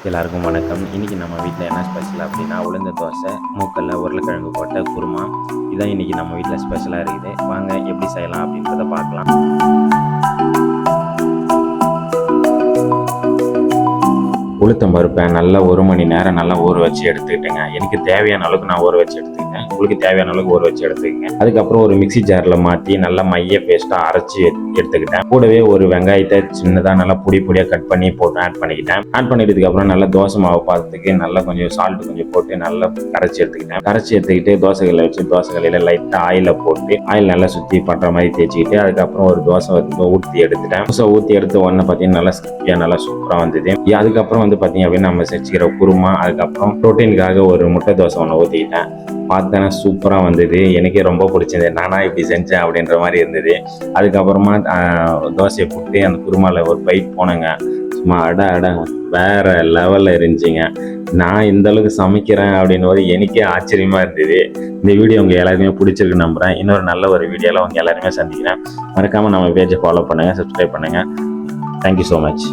எல்லாருக்கும் வணக்கம். இன்றைக்கி நம்ம வீட்டில் என்ன ஸ்பெஷல் அப்படின்னா உளுந்த தோசை, மூக்கல்ல உருளைக்கிழங்கு போட்ட குருமா. இதான் இன்றைக்கி நம்ம வீட்டில் ஸ்பெஷலாக இருக்குது. வாங்க எப்படி செய்யலாம் அப்படின்றத பார்க்கலாம். உளுத்தம் பருப்பை நல்லா 1 மணி நேரம் நல்லா ஊற வச்சு எடுத்துக்கிட்டேங்க. எனக்கு தேவையான அளவுக்கு நான் ஊற வச்சு எடுத்துக்கிட்டேன். உங்களுக்கு தேவையான அளவுக்கு ஊற வச்சு எடுத்துக்கங்க. அதுக்கப்புறம் ஒரு மிக்சி ஜாரில் மாற்றி நல்லா மைய பேஸ்ட்டாக அரைச்சி எடுத்துக்கிட்டேன். கூடவே ஒரு வெங்காயத்தை சின்னதாக நல்லா பொடியாக கட் பண்ணி போட்டு ஆட் பண்ணிக்கிட்டேன். ஆட் பண்ணிட்டதுக்கப்புறம் நல்லா தோசை மாவு பார்த்துக்கு நல்லா கொஞ்சம் சால்ட் கொஞ்சம் போட்டு நல்லா கரைச்சி எடுத்துக்கிட்டு தோசைகளை வச்சு தோசைகளில் லைட்டாக ஆயில போட்டு ஆயில் நல்லா சுற்றி பண்ணுற மாதிரி தேய்ச்சிக்கிட்டு அதுக்கப்புறம் ஒரு தோசை ஊற்றி எடுத்துட்டேன். தோசை ஊற்றி எடுத்து உடனே பார்த்தீங்கன்னா நல்லா ஸ்கிப்பியாக நல்லா சூப்பராக வந்தது. அதுக்கப்புறம் பார்த்தீங்க அப்படின்னா நம்ம செஞ்சுக்கிற குருமா, அதுக்கப்புறம் ப்ரோட்டீனுக்காக ஒரு முட்டை தோசை ஒன்று ஊற்றிக்கிட்டேன். பார்த்தேன்னா சூப்பராக வந்தது. எனக்கே ரொம்ப பிடிச்சது. நானா இப்படி செஞ்சேன் அப்படின்ற மாதிரி இருந்தது. அதுக்கப்புறமா தோசையை போட்டு அந்த குருமாவில் ஒரு பைட் போனேங்க. சும்மா அட வேற லெவலில் இருந்துச்சுங்க. நான் இந்த அளவுக்கு சமைக்கிறேன் அப்படின்னு எனக்கே ஆச்சரியமாக இருந்தது. இந்த வீடியோ உங்கள் எல்லாருக்குமே பிடிச்சிருக்கு நம்புகிறேன். இன்னொரு நல்ல ஒரு வீடியோவில் உங்கள் எல்லாருமே சந்திக்கிறேன். மறக்காமல் நம்ம பேஜை ஃபாலோ பண்ணுங்கள், சப்ஸ்கிரைப் பண்ணுங்கள். Thank you so much.